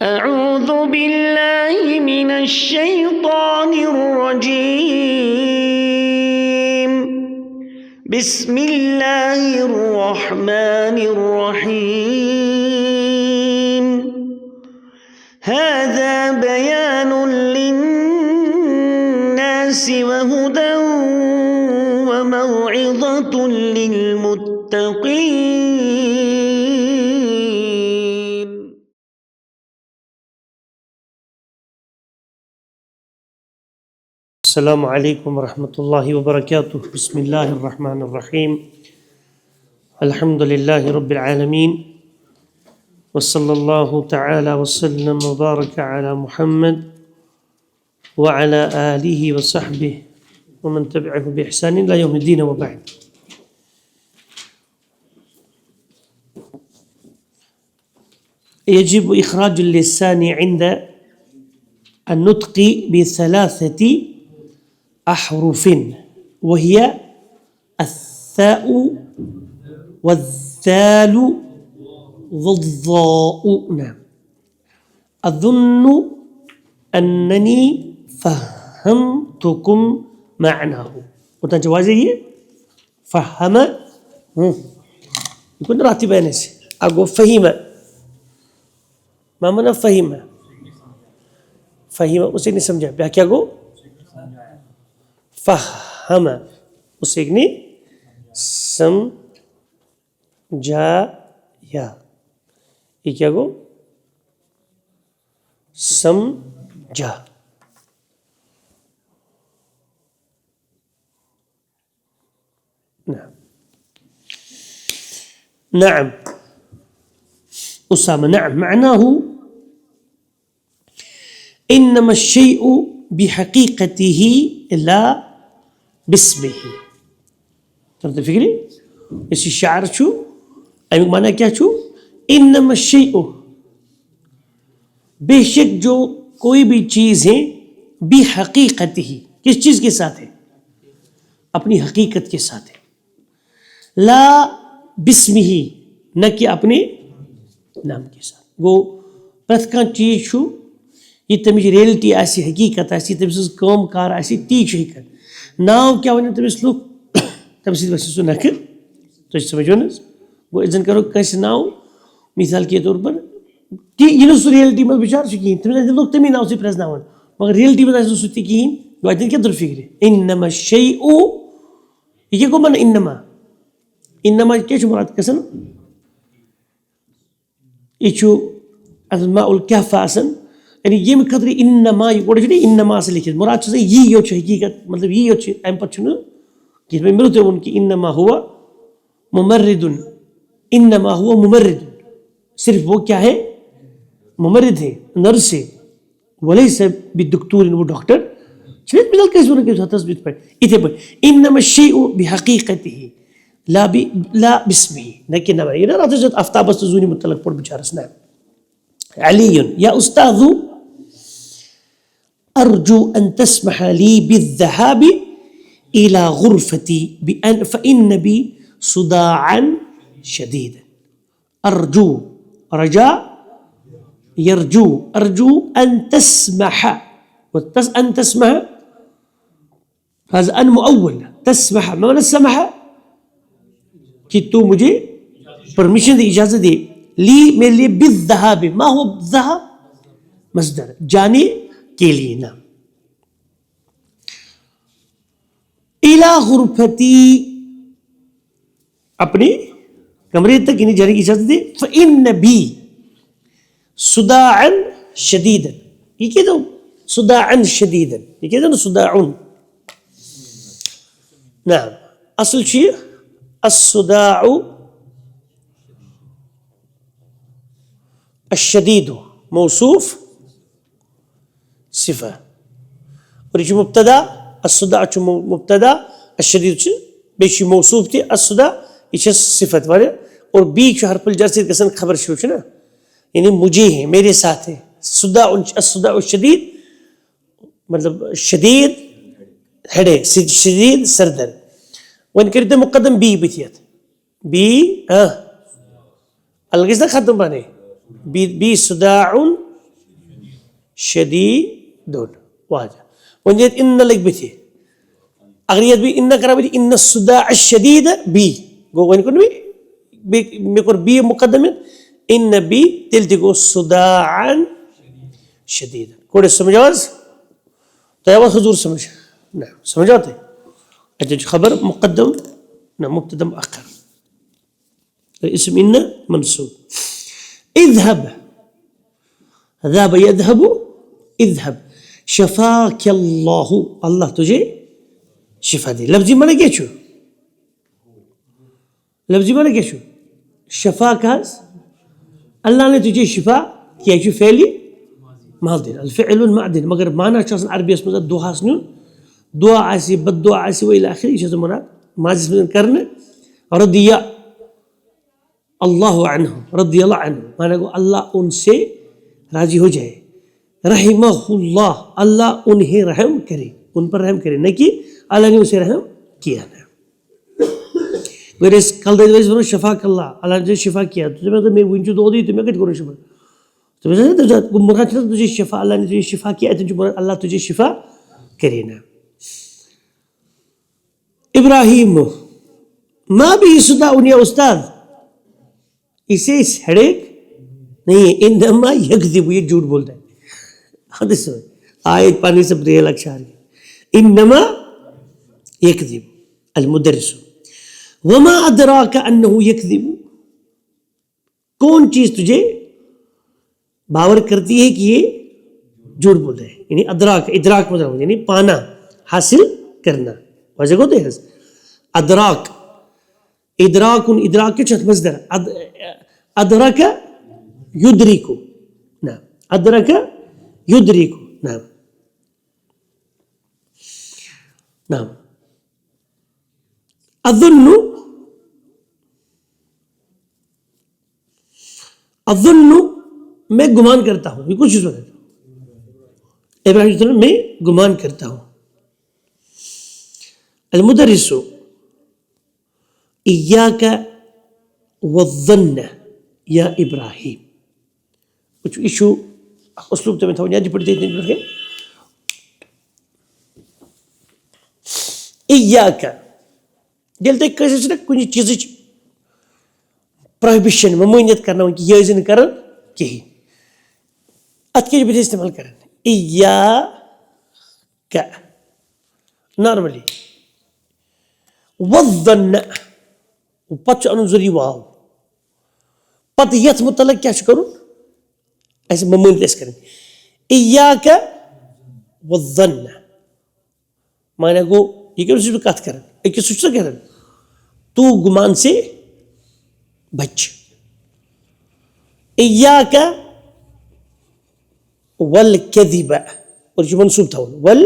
أعوذ بالله من الشيطان الرجيم بسم الله الرحمن الرحيم هذا بيان للناس وهدى وموعظة للمتقين. السلام عليكم ورحمة الله وبركاته. بسم الله الرحمن الرحيم. الحمد لله رب العالمين وصلى الله تعالى وسلم وبارك على محمد وعلى آله وصحبه ومن تبعه بإحسان إلى يوم الدين وبعد. يجب إخراج اللسان عند النطق بثلاثة أحرف وهي الثاء والذال والضاء. نعم. أظن أنني فهمتكم معناه. وتجوازي فهم يكون راتبا نسي أقول فهم ما معنى فهم فهم उसे नहीं समझा क्या क्या गो फहम उसे नहीं समझाया ये क्या गो समझा. نعم نعم أسامة. نعم معناه إنما الشيء بحقيقته لا باسمه. ترى فكري इस शायर छू अभी माना क्या छू इन्नमा الشيء बेशक जो कोई भी चीज़ है बिहकीकतिही किस चीज़ के साथ है अपनी हकीकत के साथ है ला बिस्मिही न कि अपने नाम के साथ वो प्रत्येक चीज़ छू ये तमिज रियलिटी आसी हकीकत आसी तमिस कम कार आसी ती हकीकत नाव क्या वन तमिस लुक तम सो नख तो समझो ना वो इजन करो कैसे नाव मिसाल के तौर पर कि ये सो रियलिटी में विचार कहें तमिस लोग तमी नाव से प्रजनावन मगर रियलिटी में सो कहें वो अतन क्या फिक्र इन्नमा शैउ ये को मन इन्नमा इन्नमा क्या मुराद कसन ये अस्माउल कहफ आसन यानी ये में खतरे इन्नमा ये कोड जुड़ी इन्नमा से लिखित मुराद से ये यो हकीकत मतलब ये यो एम पछुन कि में मिलते उनकी इन्नमा हुआ मुमर्रिदुन इन्नमा हुआ मुमर्रिदुन सिर्फ वो क्या है मुमर्रिद है नर्स है वलैस बिदक्तूर वो डॉक्टर चलिए मिलल कैसे उनके तस्बीत पर इथे पर इन्नमा शैउ बिहकीकतिही ला बिस्मिही न कि नमा ये ना रात जत आफ्ताब जुनी मुतलक पर बिचारस ना अलीयुन या उस्तादु أرجو أن تسمح لي بالذهاب إلى غرفتي فإن بي صداعا شديدا. أرجو رجاء يرجو أرجو أن تسمح أن تسمح هذا أن مؤول تسمح ما معنى السمح कि तू मुझे परमिशन दे इजाजत दे ली मेरे लिए बिद्दहाब मा हो ज़हाब मस्दर जाने के लिए ना इला गुरफती अपने कमरे तक इन्हें जाने की इजाजत दे फ़इन्न बी सुदाअन शदीदन ये क्या तो सुदाअन शदीदन ये क्या तो सुदाउन ना असल चीज़ अस्सुदाउ الشديد موصوف صفة وريش مبتدا الصداع مبتدا الشديد بيش موصوف تي الصداع इसे सिफत वाले और बी जो हरफ जर से कसन खबर शुरू है ना यानी मुझे है मेरे साथ है सुदा शदीद मतलब शदीद हेडे शदीद सरदर वन करते मुकदम बी बिथियत बी अलग ख़त्म बने बी सुदाउन शदीदुन वाजा वन ये इन लग बिथि अगर ये भी इन करा बिथि इन सुदा अशदीद बी गो वन कुन मे कर बी मुकद्दम इन बी तिल गो सुदाअन शदीद कोड़े समझाज तो या हुजूर समझ ना समझाते अच्छा खबर मुकद्दम ना मुब्तदा मुअख्खर اسم إن منصوب اذهب ذهب يذهب اذهب شفاك الله الله तुझे शिफा दे लफ्जी माने क्या छो लफ्जी माने क्या छो शफा का अल्लाह ने तुझे शिफा किया छो फेली मादी الفعل المعدن मगर माना चसन अरबी में दुआ सुन दुआ आसी बद्दुआ आसी व इला आखिर इसे मना माजिद में करने रदिया अल्लाह अन्हु रदियल्लाहु अन्हु माने को अल्लाह उनसे राजी हो जाए रहिमहुल्लाह अल्लाह उन्हें रहम करे उन पर रहम करे न कि अल्लाह ने उसे रहम किया ना मेरे कल दे वैसे शफा कल्ला अल्लाह ने शिफा किया तुझे मैं विंचु दो दी तुम्हें कट करो शिफा तुझे मुराद तुझे शिफा अल्लाह ने तुझे शिफा किया तुझे अल्लाह तुझे शिफा करे ना इब्राहिम माँ भी सुदा उन्हें उस्ताद इसे सड़क नहीं है इनमा यकज़िब ये झूठ बोलता है हदीस आयत पानी से ब्रेल अक्षर इनमा यकज़िब अल-मुदर्रिस वमा अदराका अन्नहु यकज़िब कौन चीज तुझे बावर करती है कि ये झूठ बोल रहा है यानी अदराक इदराक मतलब यानी पाना हासिल करना वजह को देख अदराक इदराकुन इदराक के छत मजदर अदरक युद्रिकु ना अदरक युद्रिकु नाम नाम अज़ुन्नु अज़ुन्नु मैं गुमान करता हूँ ये कुछ सुना इब्राहिम मैं गुमान करता हूँ अल-मुदर्रिसु इय्याका वज़्ज़न्न या इब्राहिम कुछ इशू उसलूब तो मैं था जी पढ़ते इतने पढ़ इय्याका जल्दी कैसे से कुछ चीज़ प्रोहिबिशन ममूनियत करना उनकी ये इज़न करन कि अत के भी इस्तेमाल करन इय्याका नॉर्मली वज़्ज़न्न पच अनुजरी वाव पत यथ मुतलक क्या करूं ऐसे ममून ऐसे करें इय्याका वज़्ज़न्न माने को ये क्या उसमें कथ करें एक सुच करें तू गुमान से बच इय्याका वल कज़िबा और जो मंसूब था वल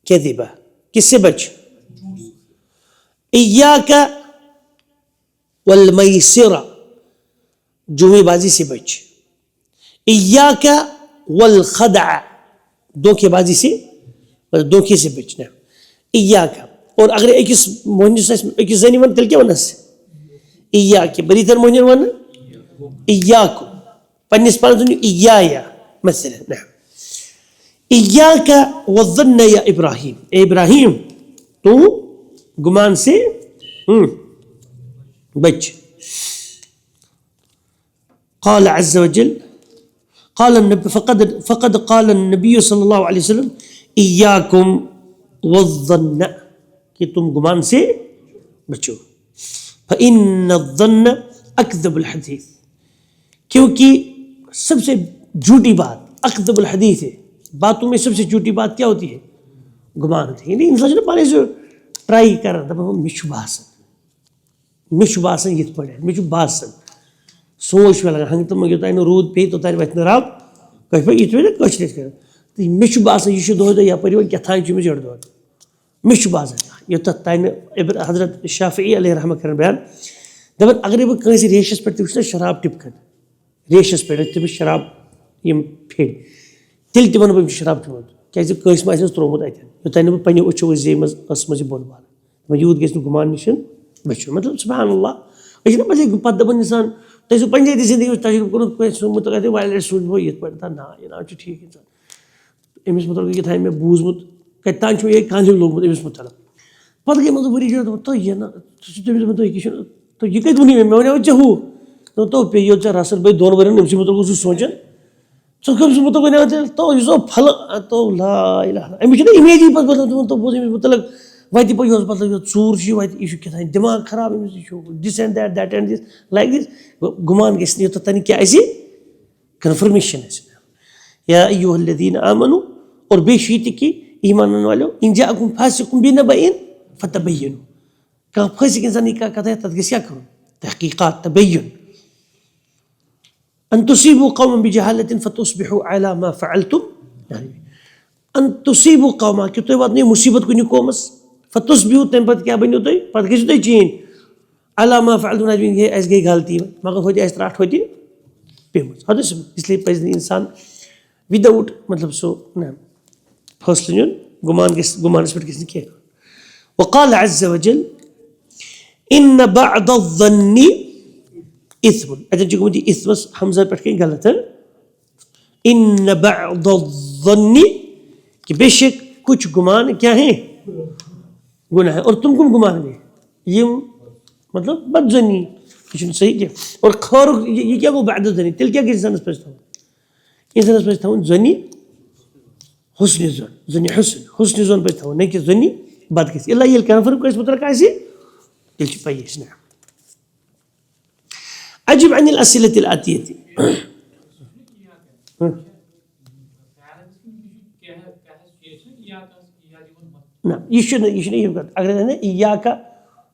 कज़िबा किससे बच इय्याका वल मैसिरा जुएबाजी से बच इय्याका वल खदअ धोखेबाजी से धोखे से बचना इय्याका और अगर एक जनी वन तेल क्या वन इय्याके बरीतर मोहन वन इय्याकु पन्निस पान इय्याया मसलन ना इय्याका वज़्ज़न्न या इब्राहिम इब्राहिम तू गुमान से बच قال عز وجل قال النبي فقد قال النبي صلى الله عليه وسلم إياكم والظن कि तुम गुमान से बचो فإن الظن أكذب الحديث क्योंकि सबसे झूठी बात अकदब हदीस है बातों में सबसे झूठी बात क्या होती है गुमान होती है इंसान जो पाने से ट्राई कर मिशु बासन ये पड़े मिशु बासन सोच में लगा हंग तो मगे तो रूद पे तो तारी वतन राब कह पे ये कश कर तो मिशु बासन ये दो या पर क्या था जड़ दो मिशु बासन ये तान हजरत शाफी अलैहि रहमत कर बयान दपन अगर बह कंसे रेशस पे वुच शराब टिपकन रेशस पे तमिस शराब यम फेड़ तिल तमन बह शराब चोमत क्या कंस त्रोमुत अतन योतान बह पे अच्छो जे मज बोल बार यूत गु गुमान निश बचो मतलब सुभान अल्लाह पे दपान इंसान तो पंचायती जिंदगी तजुर्बे मुतल वाले सूझो ये पे ना ये ना ठीक इंसान अमिस मुतल ये मे बूजमुत कतान ये कांजिब लोगमुत अमिस मुतल पे गई मतलब वरी तो ये ना तो ये कत वन मे वे चे हू तो पे यो रसल भाई 2 वन अमिस मुतल सोचान कम मुतल वन तो फल तो ला अमिस इमेज पे तो बोज अमिस मुतल वत पे मतलब चूर यह क्या दिमाग खराब this and that and this like this गुमान गि योतन क्या कन्फर्मेशन या अय्युहल्लज़ीना आमनू और बेशे कि ईमान वालों इन जाअकुम फासिकुम बिनबइन फतबय्यनु कह फासिक इंसान क्या कथा है तथ क्या करो तहकीकात तबय्युन अन तुसीबू कौमन बिजहालतिन फतुस्बिहू अला मा फअलतुम अन तुसीबू कौमा कि तुम वात मुसीबत कुन कौमस फतुस्बिहू तम पत क्या बनो तुम पत गो तुम चीन अला मा फअलतुम अस गई गलती मगर होती अस त्राट होती पेम इसलिए पज इंसान विदाउट मतलब सो ना फैसले नुन गुमानस पे गि कह वक़ाल अज़्ज़ वजल इन्न बअदज़्ज़न्नि इस्मुन अतन गुमत इस्मस हमजा पे कहीं गलत है इन्न बअदज़्ज़न्नि कि बेशक कुछ गुमान क्या है गुनाह है और तुम कुम गुमान गए ये मतलब बदज़न्नी ये सही क्या और खैर ये क्या गो बअदज़्ज़न्नि तिल क्या इंसान पे था ज़न्नी हुस्न ज़न्नी हुस्न ज़न पे था नहीं कि ज़न्नी बद गई इल्ला ये कन्फर्म कर मतलब कैसे तिल पाइस ना अजिब अनिल असिलतिल आतियति ना ये अगर इय्याका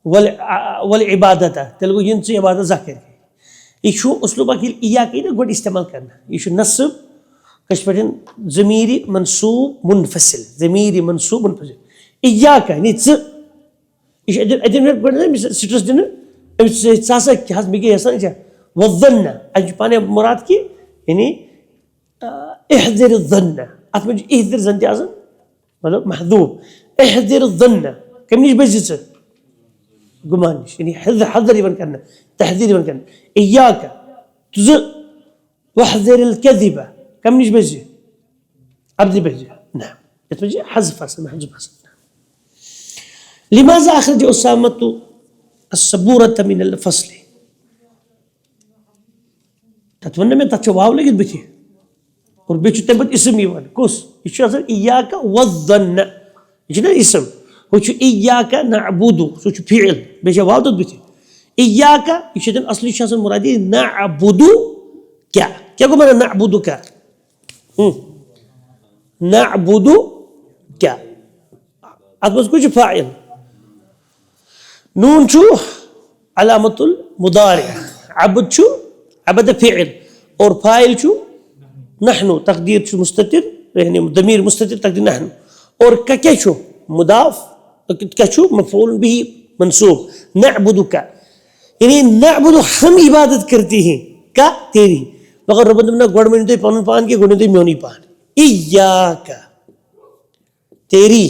वल इबादत तेल गो इन इबादत ज़ाहिर यह उसलूब इय्याका ना गोड इस्तेमाल करना यह नस्ब कश पे ज़मीरी मनसूब मुनफसिल ज़मीरी मनसूब मुनफसिल इय्याका यह स्ट्रेस दिन क्या मे गई वज़न्न अज पाने मुराद कि यानी इहज़िर ज़न्न अत में इहज़िर ज़न त मतलब महदूब इहज़िर ज़न्न कम नश बच गुमान नश यानी हज़र यवन करना तहज़ीर यवन करना इय्याका तुझ वहज़िरिल कज़िब कम नश बच अब बच ना इसमें हज़फ महज़ूफ लिमाज़ा अख़रज उसामतु अस्सबूरत मिनल फ़स्ल तत्वन में तथ वाव लगित बथि और बे तम पे इसम यवान कुस यह इय्याका वज़्ज़न्न यह इसम वो इय्याका नअबुदु सो फ़ील बे वाव तथ बथि इय्याका यह असली मुराद नअबुदु क्या गो माना नअबुदु क्या नअबुदु क्या अत मज कुछ फ़ाइल नून अलामतुल मुदारि अबद अबद फ़िअल और फ़ाइल नहनु तकदीर मुस्ततिर यानी दमीर मुस्ततिर तकदीर नहनु और क्या मुदाफ क्या मफ़ऊल बिही मंसूब नअबुदु का यानी नअबुदु हम इबादत करते हैं का तेरी मगर रब ने गोड़ में तो पन पान के गोड़ में मोनी पान इय्याका तेरी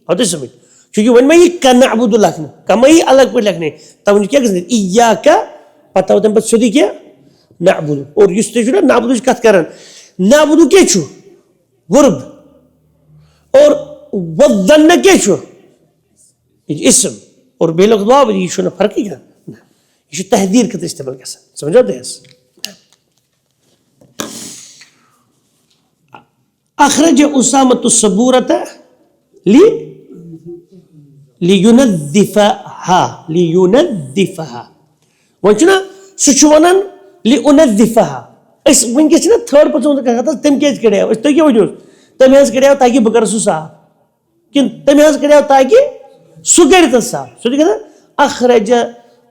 और समझ क्योंकि वन में का नअबुदु लिखना कम ही अलग पे लिखने तब क्या इय्याका पता होता है सोदी क्या नअबुदु और इस नअबुदु कथ कर नअबुदु क्या वर्ब और वज़्ज़न्न क्या इसम और बेलग वाव यह फर्क ही यह तहदीर का इस्तेमाल कर समझ आते हैं अखरज उसामतु सबूरत लियुनज़्ज़िफ़हा वन सह वन लिउनज़्ज़िफ़हा वनकस थर्ड पर्सन कह तम क्या कड़ो तुम क्या वन तम कड़ो ताकि बह कर साफ कि तम कड़ो ताकि सह कर साफ सह कह अखरज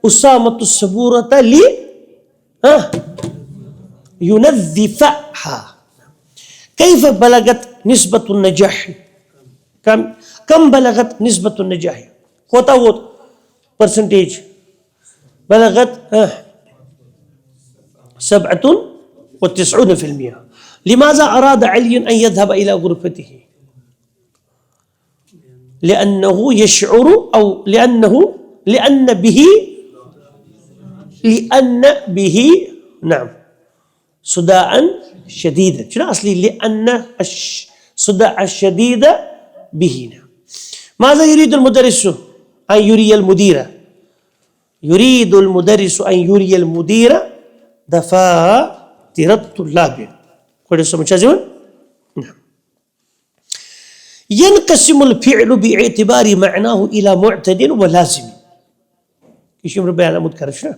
उसामतु सबूरत लियुनज़्ज़िफ़हा कैफ़ बलगत निस्बतुन नजाह कम बलगत निस्बतुन नजाह कोता वो परसेंटेज बलगत 97% लिमाज़ा अराद अली अन यज़हब इला गुरफ़तिही लिअन्नहु यशउरु औ लिअन्न बिही نعم صداعا شديدا شنو أصلي لأن صداع الشديد به. ماذا يريد المدرس أن يري المدير؟ يريد المدرس أن يري المدير دفاتر الطلاب. كويس مشاهدين؟ نعم. ينقسم الفعل باعتبار معناه إلى معتد ولازم. ايش يمر بيان مذكر شنو؟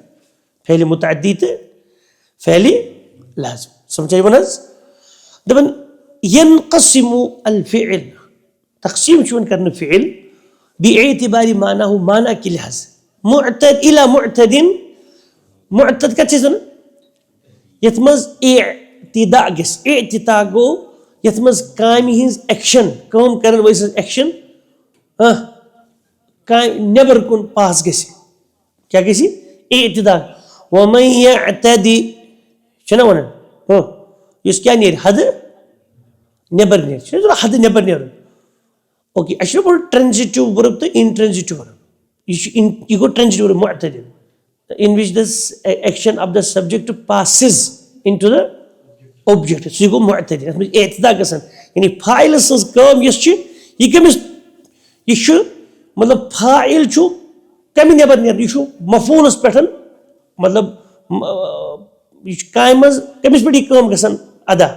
فعل متعدي فعل لازم. سمعتوا يا ناس؟ دبن ينقسم الفعل تقسيم شو كان فعل باعتبار معناه معنى كلهز معتد إلى معتد. معتد كتشزن يتمز اعتداء جس اعتداء يتمز كاميهز اكشن كم كرن ويس اكشن كاي نيفر كون باس جس क्या किसी इत्तिदा वमन यअतदी शना वन यस क्या नेर हद नेबर नेर शना हद नेबर नेर ओके अशर पर ट्रांजिटिव वर्ब तो intransitive verb you go transitive verb mu'tadi in which this action of the subject passes into the object, so you go mu'tadi. that means i'tida gasan yani fa'il sins kam yes chi ye kemis yishu matlab fa'il chu कमी neighbour नेर यह मफूलस पे मतलब यह काम कमिस पे कम गसान अदा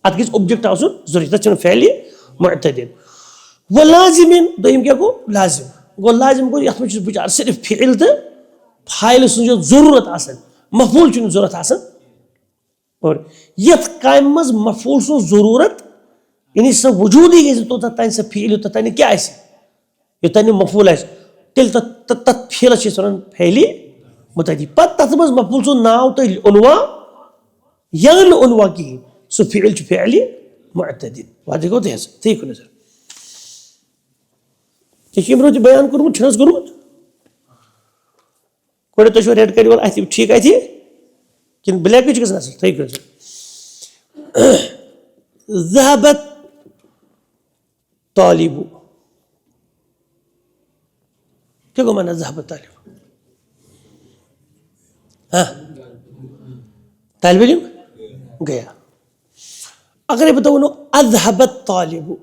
अत गि ऑब्जेक्ट आसन जरूरत तथ फैल मुअतदिन व लाजिमिन दोयम क्या गो लाजिम गो यथ में बिचार सिर्फ फिल तो फाइल सज जरूरत आसन मफूल जरूरत आसन और यथ काम मज मफूल सो जरूरत यानी सह वजूद ही गई तोत तान सह फिल योत तान क्या योतान मफूल तेल तत् फेल फैली मुतदी पे तथ मज मफूल सो नाव तो उनवा या उनवा कहें सह फेल फैली मुअतदिन वाज गो ठीक नजर रोज बयान कोर्मुत कोर्मुत गोड़े तुम रेड कर ठीक अथि कि ब्लैक गसन असल ठीक नजर ज़हबत तालिबु क्या को माना ज़हबत तालिब तालिब इल्म गया. अगर ये बताओ अज़हबत तालिबु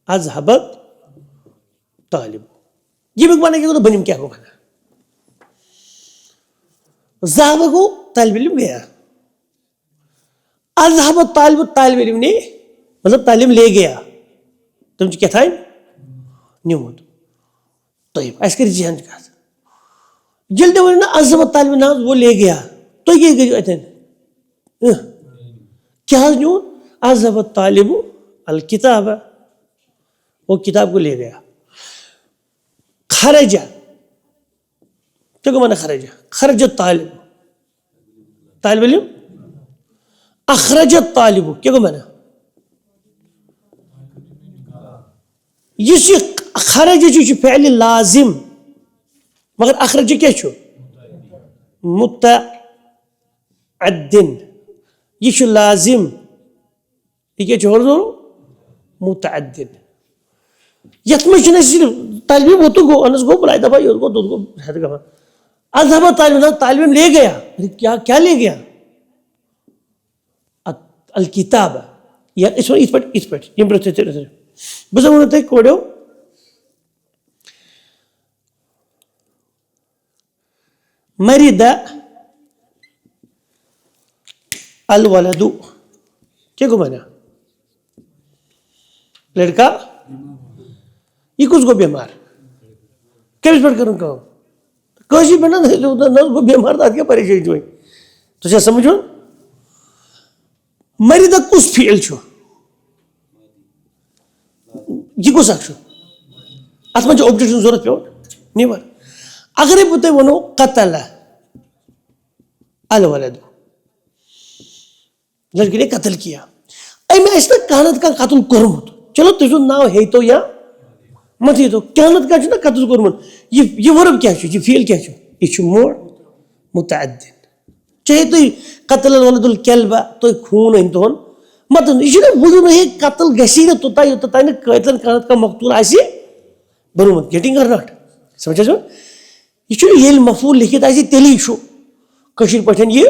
अज़हबत तालिबु ये भी माना क्या तो बनिम क्या को माना ज़हब को तालिब इल्म गया अज़हबत तालिब इल्म ने मतलब तालिम ले गया तुम क्या था न्यूमत तो अस कर जहन जल्द ना अज़हबत तालिब ना वो ले गया तो ये गई अतन क्या न्यू अज़हबत तालिबु अल किताब वो किताब को ले गया. खरजा क्या माना खरजा खरजत तालिब इल्म अखरजत तालिबु क्या माना ये खरज फ़अल लाजिम मगर अखरज क्या मुतअद्दिन ये लाजिम ये क्या मुतअद्दिन यथ में सिर्फ तालिब वो तो गो अनस गो बुलाए दफा गो दो गो अज़हबत तालिब ले गया. क्या क्या ले गया अल किताब या इस पर बुझे कोड़ो मरिदा अल वलदु क्या को माना लड़का ये कुछ को बीमार क्या पर करूँ कहो कशी बना को बीमार था क्या परेशानी जो तो क्या समझो मरिदा कुछ फील छो ये को साक्षो अत में ऑब्जेक्ट जरूरत पे नहीं बार अगर ये बुते वनो कतल अल वलद लड़की ने कत्ल किया ऐ मैं इसने कानत का कत्ल कोरमुत चलो तुझो नाव है तो या मत ही तो कानत का ना कत्ल कोरमुत ये वर्ब क्या है ये फील क्या है ये मोर मुतअद्दिन चाहे तो कत्ल अल वलदुल कल्ब तो खून इन तो मत ये बुझो नहीं कत्ल गसी ने तोता ये तोता ने कत्ल कानत का मकतूल आसी बरुमत गेटिंग और नॉट समझे जो ये मफूल लिखित आसी तेली शो कशीर पठन ये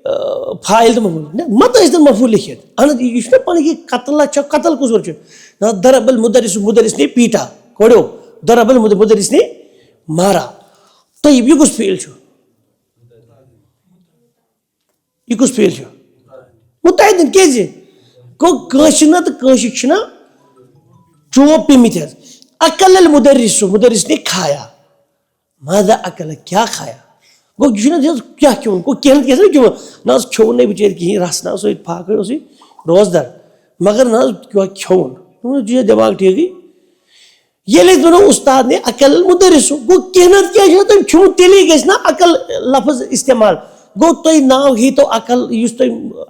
फाइल तो मफूल मत ऐसे मफूल लिखित अन ये पन ये कत्ल कत्ल कुछ वर्ष ना दरअबल मुदरिस ने पीटा कोड़ो दरअबल मुदरिस ने मारा तो ये कुछ फेल छो ये कुछ फेल छो मुताहिदिन कैसे को कशना तो कशिना चोप पेमित अकल मुदरिस ने खाया मादा अकल क्या खाया गो क्या क्यों को कह क्यों ना खेन ना बिचार कहें रस ना फाक रोजदार मगर ना खेन जी दिमाग ठीक ये वनो उस्ताद ने अकल मुदरिस गो कह क्या तुम खेव तेली गि ना अकल लफ्ज इस्तेमाल गो तुम नाव ही तो अकल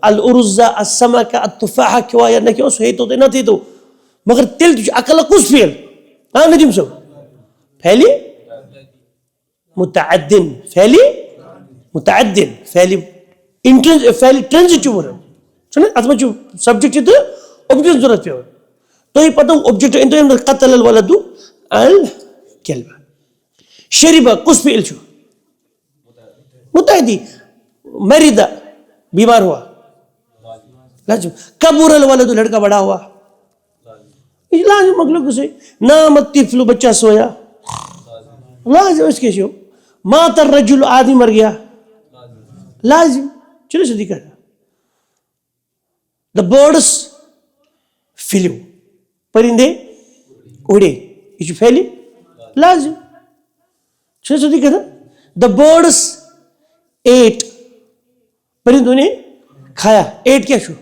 अल उरुज़ा असमक अतुफ़ाह खवा या न खो सो तो न तो मगर तेल अकल कुछ फेल हाँ नदीम सब फैली मुतअद्दिन फैली मुतअद्दिन फैली फैली ट्रांजिटिव वन सुन अत सब्जेक्ट तो ऑब्जेक्ट जरूरत पे तो पता ऑब्जेक्ट इन कतल अल वलदु अल कल्ब शरीबा कुछ फेल छु मुतअद्दी मरीदा बीमार हुआ लाजिम कबूर अल वलदु लड़का बड़ा हुआ लाजिम मखलूक से नाम तिफलु बच्चा सोया लाजिम इसके शो मातर रजुल आदमी मर गया लाजिम चलो सदी कर द बर्ड्स फ्लू परिंदे उड़े ये फैली लाजिम चलो सदी कर द बर्ड्स एट परिंदों ने खाया एट क्या शो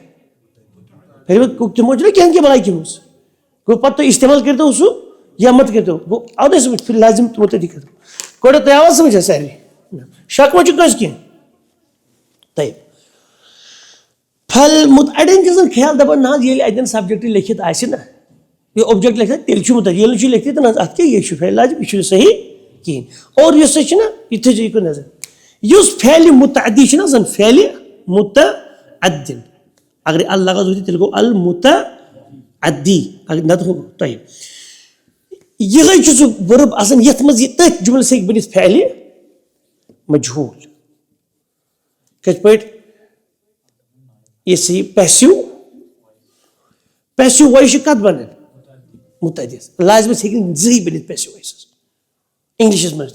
फिर तुम क्या बनाई क्यों को पत्ता इस्तेमाल करते हो उसको या मत करते हो वो आधे समझ फिर लाजिम तुम होते दिक्कत कोड़े तो आवाज समझ सारी शक में चुका इसकी तय फल मुतअद्दिन के ख्याल दबा ना ये अदन सब्जेक्ट लिखित आसे ना ये ऑब्जेक्ट लिखित तेल छु मुत ये छु लिखित ना अत के ये छु फेल लाजिम ये सही की और ये सच ना इथे जी को नजर युस फेल मुतअद्दी छु ना जन फेल मुतअद्दिन अगर अल्लाह का होती तेल को अल मुतअद्दी अगर न तो तय यह वर्ब आसन यथ मज तथ जुमल से बनित फैल मजहूल कथ पे ये सही पैसिव पैसिव वॉइस कत बन मुतअद्दी लाजिम से जी बनित पैसिव वॉइस इंग्लिश में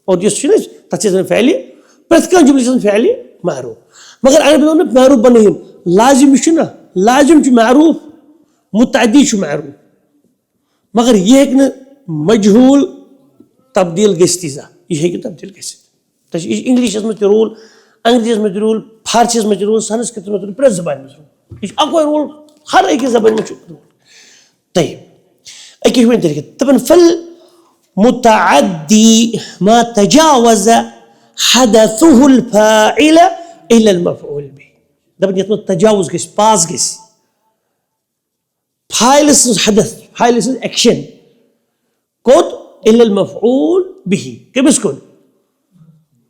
और ये तथ फैल प्रत कह जुमल फैल मारूफ मगर अगर बनो मारूफ बन लाजिम ना लाजिम मारूफ मुतअद्दी मारूफ मगर यह मजहूल तब्दील गजा यह तब्दील ग इंग्लिश में रूल अंग्रेजी में रूल फारसी में रूल संस्कृत में रूल प्रेस जबान में रूल यह अको रूल हर एक जबान में रूल तय अके तपन फल मुतअद्दी मा तजावज़ हदथुहुल फाइल इला अल मफ़ऊल बिही दपन यत में तजावुज़ गस पास गस फाइल हदथ फाइल एक्शन कोत इला अल मफ़ऊल बिही कमिस कुन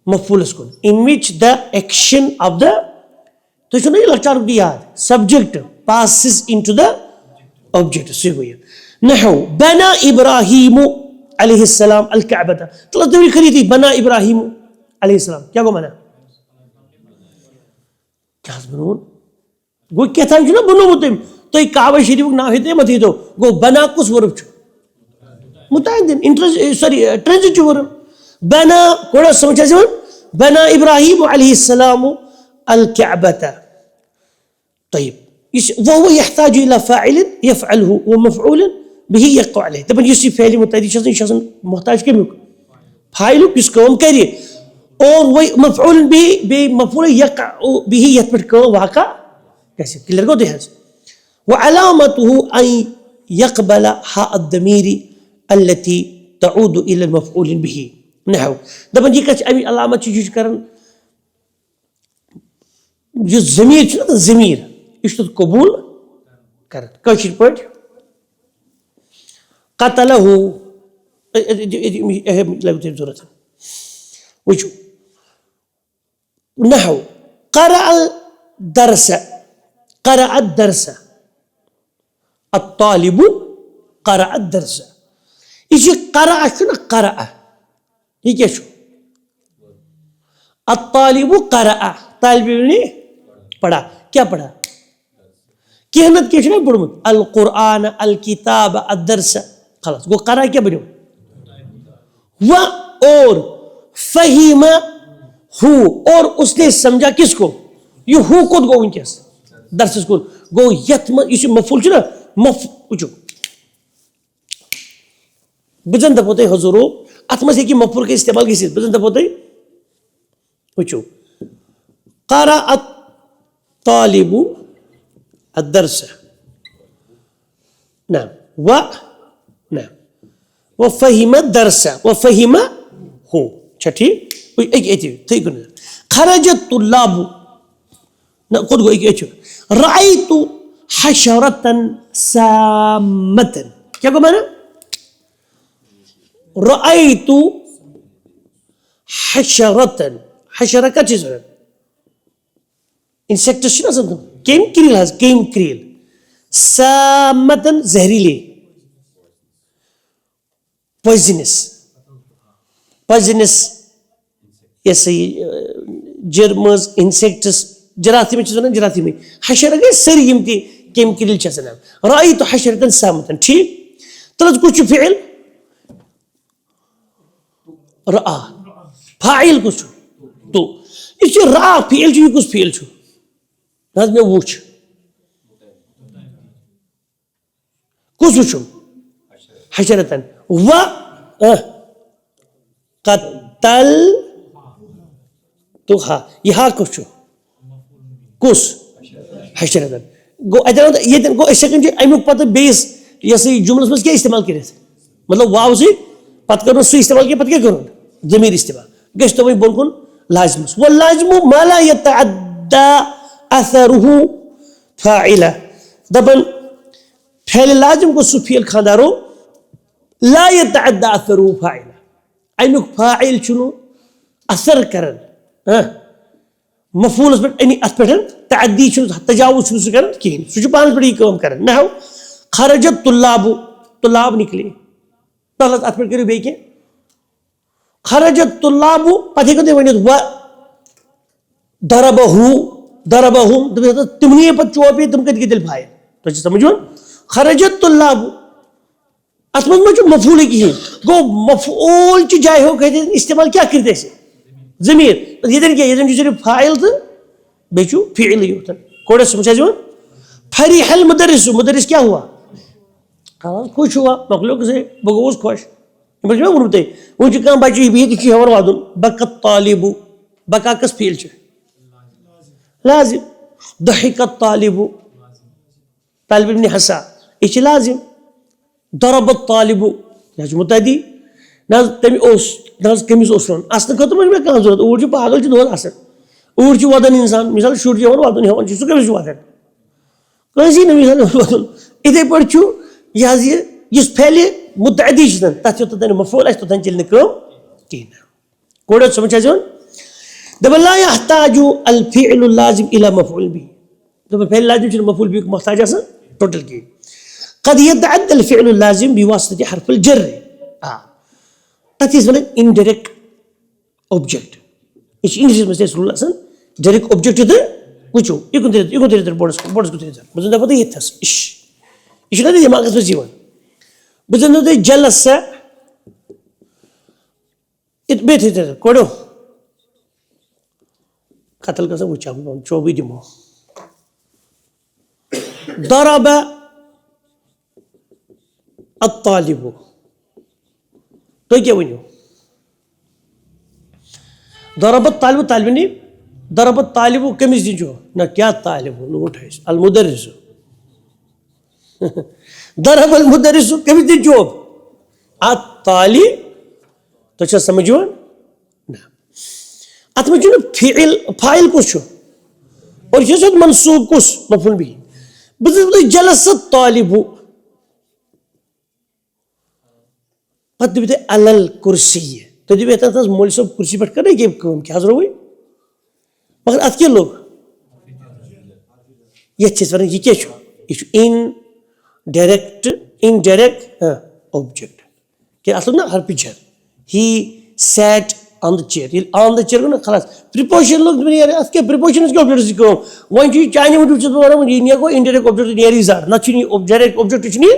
मफ़ऊलस कुन in which the action of the तो सुनो ये लचार दी याद subject passes into the object सीखो ये नहु बना इब्राहीम अलैहिस्सलाम अल काबा तो तभी खरी थी बना इब्राहीम अलैहिस्सलाम क्या को माना क्या बनो गो क्या था ना बनो मुतम तो ये काबा शरीफ ना होते मत ही तो गो बना कुछ वर्ब छु मुतअद्दिन सॉरी ट्रांजिटिव वर्ब बना कोड़ा समझा जवन बना इब्राहीम अलैहिस्सलाम अल काबा طيب وهو يحتاج الى فاعل يفعله ومفعول به يقع عليه طبعا يصير فعل متعدي شخص محتاج كم فاعل بيسكون كري और वही मफऊल भी मफऊल यक़अ बिही यथबत को वाक़ा कैसे क्लियर को देहस व अलामतुहु अन यक़बल हा अद-दमीर التي تعود الى المفعول به नहु दपन ये कछ अमी अलामत यूज करन ये ज़मीर छ ना ज़मीर इश्त कबूल कर कशिर पट कतलहु लगते जरूरत वचु नहु क़रअ الدرس الطالب क़रअ الدرس इसे क़रअ शु ना क़रअ ये क्या शु अत्तालिबु क़रअ, तालिब इल्म ने पढ़ा। क्या पढ़ा? कहनत क्या छुना पढ़मुत? अल कुरआन, अल किताब, अदरस, खलास गो क़रा क्या बनो? व और फहीमा हु, और उसने समझा किसको? ये हु को गो उनके दरस को गो यत इस मफूल छुना मफ उचो बजन दपोते हजूरो अतम से कि मफूल के इस्तेमाल किसी बजन दपोते उचो क़रा अत्तालिबु अदरस ना व फहीमा दरस व फहीमा हो छठी एक खरजत तुल्लाबु ना खुद को एक रायतु हशरतन सामतन, क्या को माना? रायतु हशरतन, हशरा क्या चीज है? इंसेक्ट्स ना सब केम क्रील है, केम क्रील, सामतन जहरीले, पॉइजनस, पॉइजनस ऐसे जर्मस इंसेक्ट्स जराथीम चीज़ ना जराथीम हशर गए सारी गिमती केमिकल चीज़ ना राई तो हशरतन सामतन ठीक तलज कुछ फ़िल रा फ़ाइल कुछ तो इसे रा फ़िल जो कुछ फ़िल जो नाज़ में वुच कुछ वुचो हशरतन व कतल तो हाँ यहाँ कुछ कुछ हशरतन गो अदर ये गो सेकंड अमुक पत बेस ये जुमलस मज क्या इस्तेमाल कर मतलब वाव से पत कर सह इस्तेमाल किया पत क्या कर जमीर इस्तेमाल गश तो वही बोलकुन लाजमस व लाजमु मा ला यतअद्दा अथरुहु फाइला दबन फेल लाजम को सुफियल खानदारो ला यतअद्दा अथरुहु फाइला अमुक फाइल चुनो असर करन मफूल अत पे तअद्दी तजावुज कर कहें पान पे यह कर नहव खरजत तुल्लाबु तुल्लाब निकले तलत अत पे करो बे क्या खरजत तुल्लाबु पते को वन व दरबहु दरबहुम तिमने पे चोपे तुम कत दिल फाइल तो समझो खरजत तुल्लाबु अत मज मफूल कहें गो मफूल च जाय हो कहते इस्तेमाल क्या करते जमीर ये क्या ये सिर्फ फाइल तो बेचू फिल योतन कोड़ा समझा जो फरीहल मुदर्रिस मुदर्रिस क्या हुआ खुश हुआ मखलूक से बगोस खुश बुनते वो कह बच्चे ये हवर वादुन बकत तालिबु बका कस फील लाजिम दहिकत तालिबु तालिब इब्न हसा ये लाजिम दरबत तालिबु यह मुतदी ना तम ना कमिस असन खत मे कह जरूरत ऊर पागल दोन असन ऊर वदन इंसान मिसाल शुर वदन हेवन सह कमिस वदन कसी ना मिसाल वदन इथे पे यह फैले मुतदी तथ योतन मफूल तोतन चल कहें कोड समझ दप ला यहताजु अल फिअलु लाजिम इला मफूल भी दप फेल लाजिम मफूल भी मोहताज टोटल कहें कद यतअद्दा अल फिअलु लाजिम बिवासितति हर्फिल जर that is one indirect object. It's English में से रूल असन direct object इधर कुछ हो ये कौन तेरे बोर्ड्स को तेरे मुझे ना पता ये था इश ना दिमाग में जीवन मुझे ना तो jealous से it बेटे तेरे कोड़ो कत्ल का सब वो चाबी चौबी दिमो दराबा अत्तालिबु तो क्या बनो दरबत तालिबु तालिब नहीं दरबत तालिबु कमिस दिन जो ना क्या तालिबु नो उठाइस अल मुदर्रिस दरब अल मुदर्रिस कमिस दिन जो अत ताली तो क्या समझो ना अत में जो फिइल फाइल कुछ और ये सब मंसूब कुछ मफूल भी बस जलसत तालिबु पद भी अलल कुर्सी तो जब कहता था मोल सब कुर्सी पर करे कि क्या जरूर हुई मगर अत के लोग ये चीज ये क्या इनडायरेक्ट ऑब्जेक्ट क्या असल ना हर पिक्चर ही sat on the chair on the chair ना खलास प्रिपोजिशन लोग दुनिया रे अस्के प्रिपोजिशन के ऑब्जेक्ट को वन जी चाइना में जो बना ये ने को इनडायरेक्ट ऑब्जेक्ट नियर जार ना चीनी डायरेक्ट ऑब्जेक्ट नहीं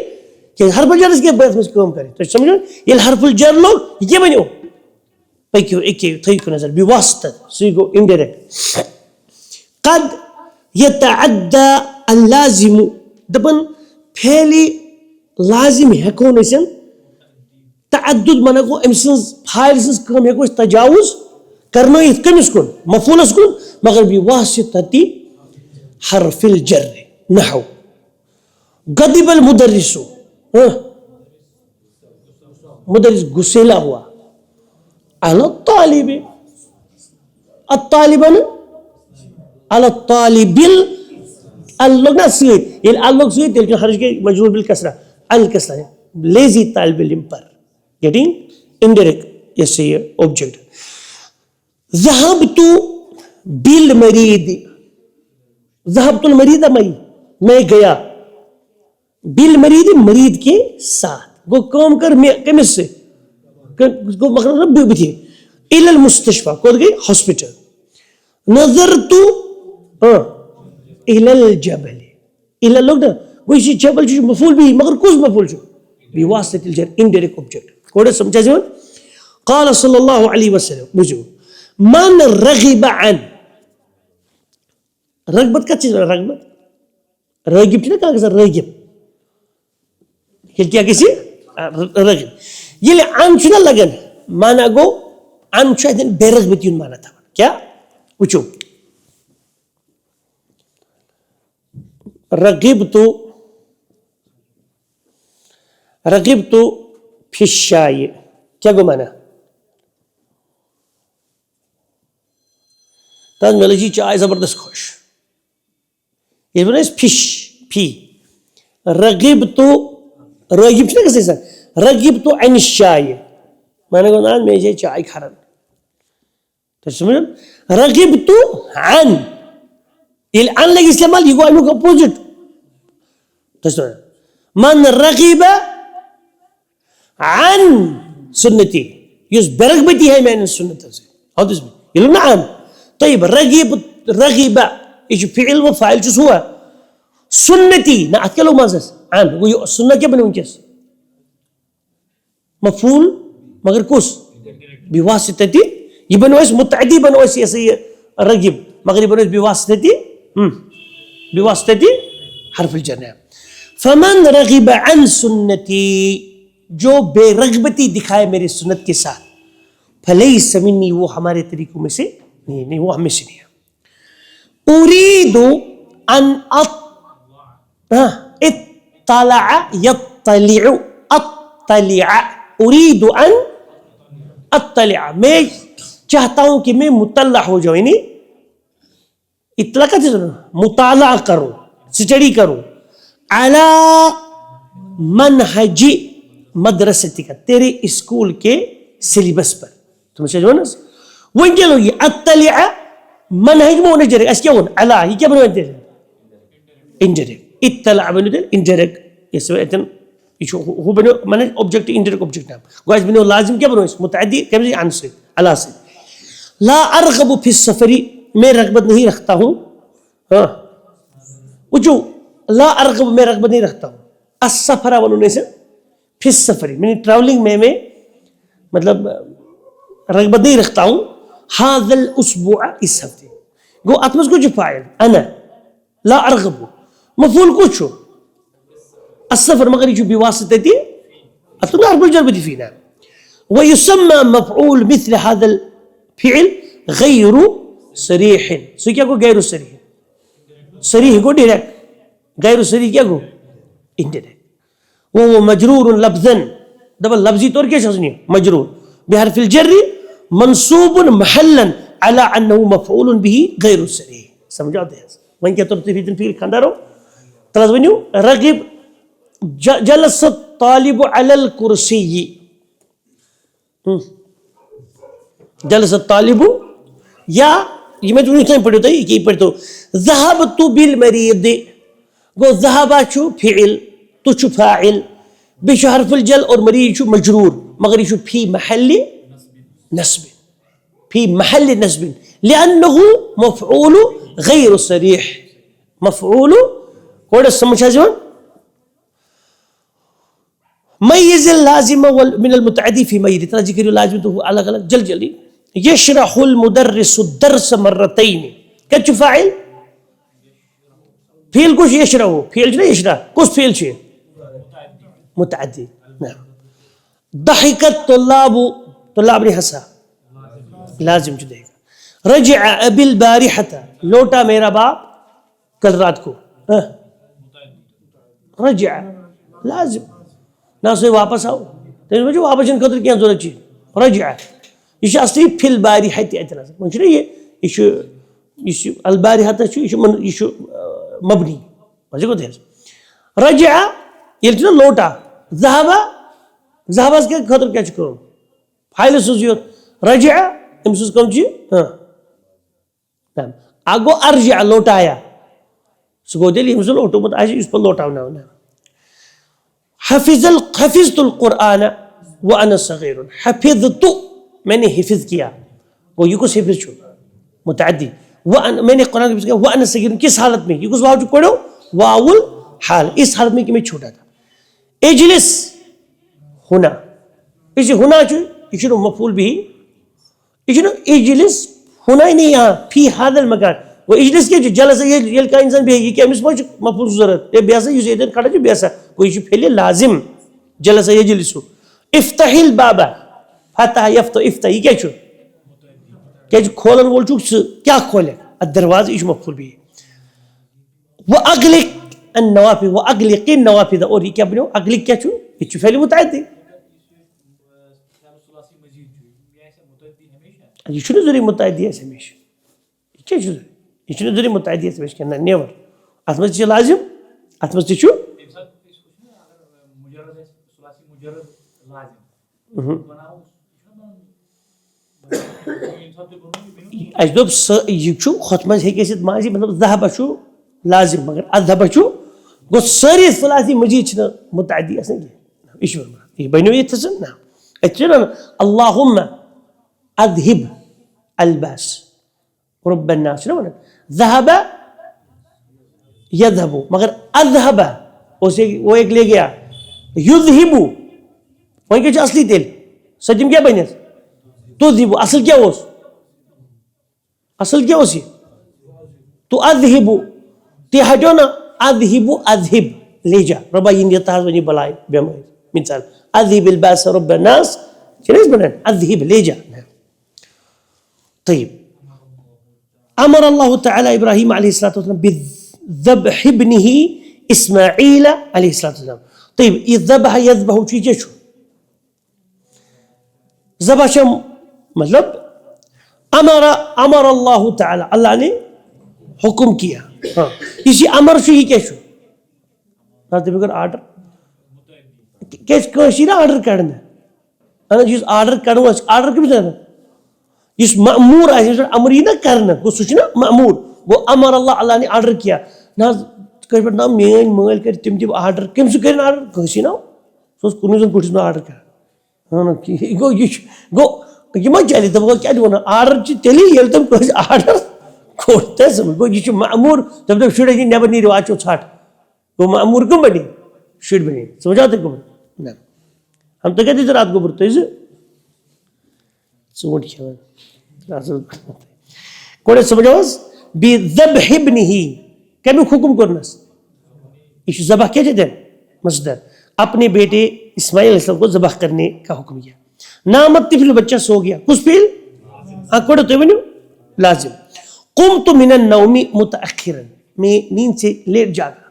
कि हरफुल जर इसके बात में काम करे तो समझो ये हरफुल जर लोग ये बनो पैक्यो एक थई को नजर बिवास्ता सीगो इनडायरेक्ट قد يتعدى اللازم دبن فعلي لازم هيكون اسم تعدد منكو امسنس فايلسنس كم هيكو تجاوز करनो इसकन इसकन मफूल इसकन मगर बिवासितती हरफ الجر نحو गदिब المدرس मुदरिस गुस्सेला हुआ अला तालिब الطالبان على الطالب اللغة سيد اللغة سيد لكن خارج के मजरूर بالكسرة الكسرة lazy طالب العلم पर getting indirect yes object ذهبت بالمريض ذهبت المريض मैं गया بالمريض मरीद के साथ वो काम कर कमिस से को मतलब बिथी इल المستشفى को गई हॉस्पिटल नजरत इल الجبل इल लोग ना कोई सी जबल जो मफूल भी मगर कुछ मफूल जो बिवासित الجر indirect object कोड समझा जो قال صلى الله عليه وسلم बुझो من رغب عن रगबत का चीज रगबत रगिब ना कहा कैसा रगिब क्या किसी रगिब ये ले आंचना लगन माना गो आंचा दिन बेरगबतीन माना था क्या पूछो रगिब तो फिशाय क्या गो माना तब मिले चाय जबरदस्त खुश ये बना फिश फी रगिब तो रगिब ना कैसे सर रगिब तो अनिशाय माने को ना मैं ये चाय खारन तो समझ रगिब तो अन ये अन लगी इस्तेमाल ये को अनु का अपोजिट तो समझ मन रगिब अन सुन्नती ये बेरगबती है मैंने सुन्नत से और इसमें ये लोग ना अन طيب رغب ايش فعل وفاعل شو هو سنتي نتكلم ما زس عن السنه كيف بننجز مفعول مگر كوس بواسطه يبنوا ايش متعدي بنوا ايش رغب مگر يبنوا بواسطه حرف الجر فمن رغب عن سنتي جو बेरगबती दिखाए मेरी सुन्नत के साथ फलैस मिन्नी वो हमारे तरीकों में से नहीं वो हमें से नहीं है उरीदु अन इत्तलअ यत्तलिअ अत्तलिअ उरीदु अन अत्तलिअ मैं चाहता हूं कि मैं मुतल्ला हो जाऊं यानी इत्तला का चीज मुताला करूं स्टडी करूं अला मनहजी मदरसती का तेरे स्कूल के सिलेबस पर तुम समझो ना وين قالوا لي اطلع منهج مو نجري اشكون على هي كيف بنودي انجري اطلع بنودي انجري يسوي يشوف هو بنو منهج اوبجكت انجري اوبجكت نعم جايز بنو لازم كيف بنو متعدي كيف عن سي على سي لا ارغب في السفر मैं रगबत नहीं रखता हूं हाँ وجو لا ارغب मैं रगबत नहीं रखता हूं السفر बनने से في السفر मैं ट्रैवलिंग में मतलब रगबत नहीं रखता हूं هذا الأسبوع इस हफ्ते गो अतमस कुछ फाइल أنا لا أرغب مفعول कुछो السفر مگر يجو بواسطة أتمنى حرف الجر بدي فينا ويسمى مفعول مثل هذا الفعل غير صريح سو क्या को غير صريح صريح को डायरेक्ट غير صريح क्या को indirect وهو مجرور لفظا دبل لفظي तौर क्या शब्द مجرور بحرف الجر منصوب محلا على انه مفعول به غير صريح समझाते हैं वहीं क्या तरतीब फिर खंडारो तलाश बनियो रगिब जलस الطالب على الكرسي जलस الطالب या ये मैं तुम्हें क्या पढ़ता है ये पढ़तो ذهبت بالمريض गो ذهب شو فعل تو شو فاعل بشو حرف الجل और मरीज شو مجرور मगर شو في محل نسب फी महल नस्बिन लिअन्नहु मफ़ऊल गैर सरीह मफ़ऊल कोड समझाजोन मय्यिज़ लाज़िम वल मिनल मुतअद्दी फी मय्यिज़ इतना जिक्र लाज़िम तो अलग अलग जल्दी यशरहुल मुदर्रिसु दर्स मर्रतैन क्या फाइल फील कुछ यशरहु फील ना यशरा कुछ फील छे मुतअद्दी दहिकत तुल्लाब ने हंसा लाजिम जो देगा रजअ अबिल बारिहता लौटा मेरा बाप कल रात को रजअ लाजिम ना से वापस आओ तो मुझे वापस इन कदर क्या जरूरत चाहिए रजअ ये असली फिल बारिहती इतना मुझे ये अल बारिहता ये मबनी मुझे को देख रजअ ये ना लौटा ज़हबा ज़हबस के खतर क्या करो फाइल सुजियो रजअ इमसुस कम जी आगो अर्जा लौटाया सगो दिल इमसुस लौटो मत आज इस पर लौटाना होना हफिज़तुल कुरआन व अना सगीर हफिज़तु मैंने हिफ्ज़ किया वो ये कुछ हिफ्ज़ छो मुतअद्दी मैंने कुरान के व अना सगीर किस हालत में ये कुछ वाव जो पढ़ो वाउल हाल इस हालत में कि मैं छोटा था इजलिस हुना इसे हुना जो इशनो मफूल भी इशनो इजलिस हुना ही नहीं यहाँ फी हादल मकान वो इजलिस के जो जलस ये का इंसान भी है कि हम इसमें मफूल जरूरत ये बेसा यूज़ इधर खड़ा जो बेसा वो इशू फैले लाजिम जलस यजलिसु इफ्तहिल बाबा फतह यफ्तह इफ्तह ये क्या छो क्या जो खोलन बोल चुक क्या खोले दरवाज़ा इशू मफूल भी वो अगलिक नवाफिद वो अगलिक नवाफिद और ये क्या बनो अगलिक क्या छो ये छो फैले मुतअद्दी ये शुरू जरूरी मुतअद्दी है हमेशा क्या शुरू ये शुरू जरूरी मुतअद्दी है हमेशा कहना नेवर आत्मज से लाजिम आत्मज से छो अजदब ये छो खतमज है कैसे माजी मतलब ज़हबा छो लाजिम मगर अज़हबा छो गो सारी सुलासी मजीद छना मुतअद्दी असन के ईश्वर ये बनो ये तसन ना अच्छा अल्लाहुम्मा अज़हिब अलबास रब्ब अन्नास ना ज़हब यज़हबु मगर अज़हब उसे वो एक ले गया युज़हिबु वही क्या असली तेल सजिम क्या बने तो ज़िबु असल क्या हो तो अज़हिबु ते हटो ना अज़हिबु अज़हिब ले जा रब्बा ये ताज बनी बलाए बेमार मिसाल अज़हिब अलबास रब्ब अन्नास चलिए बना अज़हिब ले जा طيب أمر الله تعالى إبراهيم عليه الصلاة والسلام بذبح ابنه إسماعيل عليه الصلاة والسلام طيب الذبح يذبح شيء شو ذبح شو मतलब अमर अल्लाह ताला अल्लाह ने हुक्म किया हाँ इसी अमर शु ही क्या शु बगैर आर्डर कैसे ना आर्डर करना है जिस आर्डर करूँ आर्डर क्यों जाना इस मअमूर अमर ही ना करना वो सोचना मअमूर वो अमर अल्लाह अल्लाह ने आर्डर किया ना कहीं पर ना मेन मल कर तुम जब आर्डर कम से करें आर्डर कैसे ना सो कुछ जन कुछ ना आर्डर कर हाँ ना गो ये मत चले तब क्या ना आर्डर तेली ये तुम कुछ आर्डर खोलते समझ गो ये मअमूर जब तक शुरू ही नेबर नहीं रिवाजो छाट वो मअमूर क्यों बनी शुरू बनी समझाते को ना हम तो कहते थे रात को बुरते इसे सोच क्या कोड़े समझाओस बिज़ब्ह इब्निही कभी हुक्म करना इस ज़बह क्या कहते हैं मसदर अपने बेटे इस्माइल अलैहिस्सलाम को ज़बह करने का हुक्म किया नामत तिफिल बच्चा सो गया कुछ फिल कोड़े तो बनो लाजिम कुमतु मिनन नौमी मुतअख्खिरन मैं नींद से लेट जागा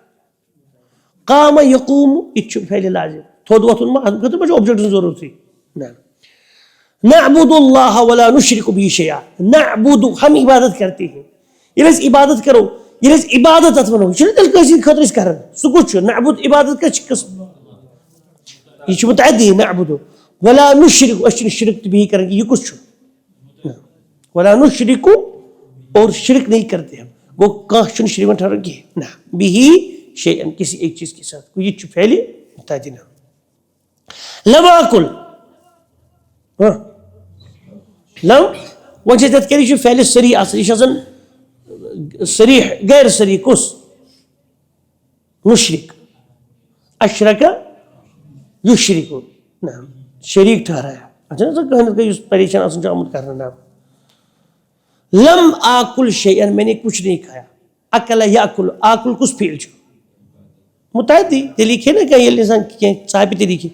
काम यकूम इच्छु फैले लाजिम थोड़ा वक्त उनमा हम कहते मुझे ऑब्जेक्ट जरूरत थी ना नअबुदुल्लाह वला नुश्रिकु बिही शैआ नअबुदु हम इबादत करते हैं ये इबादत करो ये इबादत अथवनो ये दिल कैसी खतर कर सो कुछ नअबुद इबादत का किस्म ये मुतअद्दी नअबुदु वला नुश्रिकु अशन शिरक बिही करेंगे ये कुछ वला नुश्रिकु और शिरक नहीं करते हम वो काशन श्रीमन ठहरेंगे ना बिही शैअन किसी एक चीज के साथ ये फैले मुतअद्दी ना लम अकुल लम वह तथ कर फैल सरी सरी गैर सरी कुस मुशरिक अशरका युशरिकु ना शरीक ठहराया अच्छा ना कहीं परेशान आमुत कर लम आकुल शैअन मैंने कुछ नहीं खाया अकल याकुल आकुल कुछ फील मुतादी लिखे ना कहीं इंसान साहिब लिखी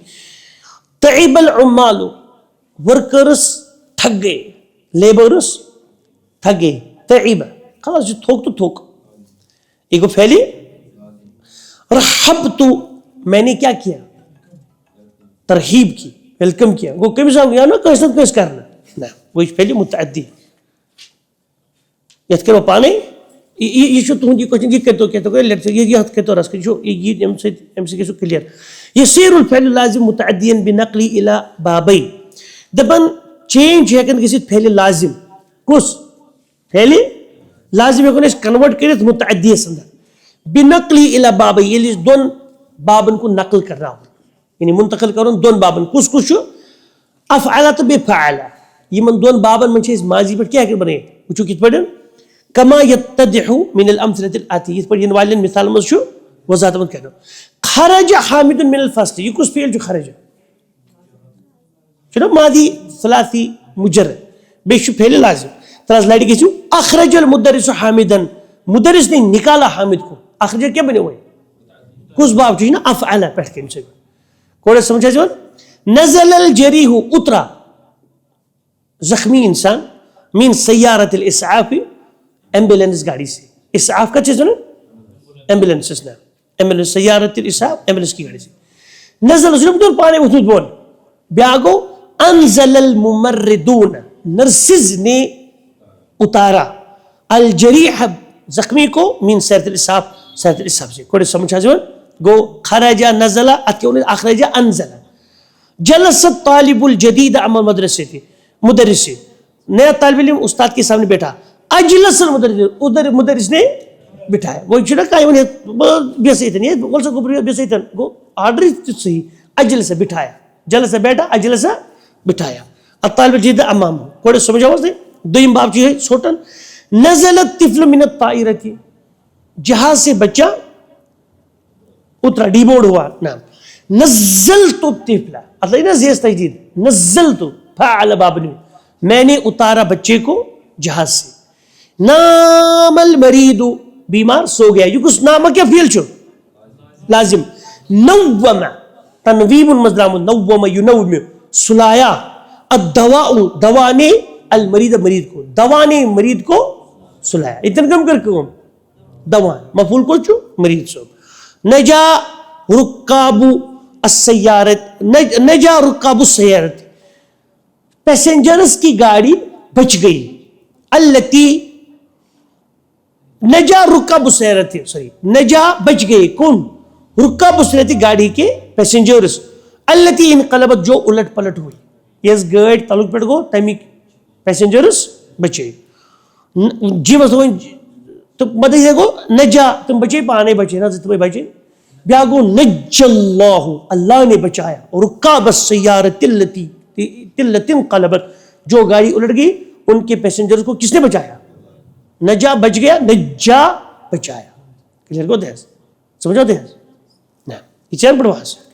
तइबल उम्मालु वर्कर्स थक गए लेबरस थक गए तइब खलास जो थोक तो थोक एक फैली रहब तो मैंने क्या किया तरहीब की वेलकम किया वो कभी साहब ना कैसे कैसे करना ना वो फैली मुतादी यथ करो पाने ये तुहद क्वेश्चन ये कतो ये हथ कतो रस ये क्लियर यसीरुल फैल लाजिम मुतअद्दियन बिनक़ली इला बाबई दपन चेंज हेकन गसित फैल लाजिम कुस फैल लाजिम हेकन कन्वर्ट करित मुतअद्दियस अंदर बिनक़ली इला बाबई ये दोन बाबन को नकल कर रहा हूं यानी मुंतकिल करूं दोन बाबन कुस कुछ अफ़अला तो बेफ़अला यमन दोन बाबन मन माजी पे क्या बने वो कित पड़न कमा यत्तदिहु मिनल अमसलतिल आती इस पर इन वालिन मिसाल मज छु वजात मत कहनो खरज हामिदुन मिनल फस्ल ये कुछ फेल जो खरज चलो मादी सलासी मुजर्रद बेशु फेल लाजिम तराज लाइट के छु अखरजल मुदर्रिस हामिदन मुदर्रिस ने निकाला हामिद को अखरज क्या बने हुए कुछ बाब जो ना अफ़अला पढ़ के इनसे कोड़े समझा जो नज़लल जरीहु उतरा जख्मी इंसान मीन सय्यारतिल इसआफी एम्बुलेंस गाड़ी से इसआफ का चीज ना एम्बुलेंस ना एम्बुलेंस सय्यारतिल इसआफ एम्बुलेंस की गाड़ी से नज़ल जुबदुल पाने उठूद बोल ब्यागो अनज़लल मुमर्रिदून नर्सिस ने उतारा अल जरीह जख्मी को मीन सय्यारतिल इसआफ से कोड़े समझा जो गो खरजा नज़ला अत्योन अखरजा अनज़ला जलसत तालिबुल जदीद अमल मदरसे थी मुदर्रिस नया तालिब इल्म उस्ताद के सामने बैठा अजलसल मुदर्रिस उधर मुदर्रिस ने बिठाया वो छिड़ा काय वने बेसैतन ये बोल सको बेसैतन गो ऑर्डर सही अजलस बिठाया जलस बैठा अजलस बिठाया अतालिब जदीद अमाम कोड़े समझाओ से दुईम बाब जी है छोटन नज़लत तिफ्ल मिन ताइरती जहाज से बच्चा उतरा डीबोर्ड हुआ नाम नज़ल तो तिफला मतलब ना ज़ेस तजदीद नज़ल तो फ़अल बाबनी मैंने उतारा बच्चे को जहाज से नामल मरीदु बीमार सो गया ये कुछ नाम क्या फील छो लाजिम नव्वमा तनवीबुन मजलाम नव्वमा युनव्वम सुलाया अद्दवाउ दवा ने अल मरीद मरीद को दवा ने मरीद को सुलाया इतन कम करके दवा मफूल को छो मरीद सो नजा रुकाबु अस्सय्यारत नजा रुकाबु सय्यारत पैसेंजर्स की गाड़ी बच गई अल्लती नजा रुकाबु सय्यारत सॉरी नजा बच गए कौन रुकाबु सय्यारत गाड़ी के पैसेंजर्स अल्लती इनकलबत जो उलट पलट हुई यस गाड़ी तलुक पेट गो तमी पैसेंजर्स बचे जी मतलब तो मदद गो नजा तुम बचे पाने बचे ना तुम्हें बचे ब्यागो नज्जल्लाहु अल्लाह ने बचाया रुकाबस सय्यारत तिल्लतिन कलबत जो गाड़ी उलट गई उनके पैसेंजर्स को किसने बचाया नजा बच गया नज्जा बचाया क्लियर को समझो ना ये चैन पढ़वा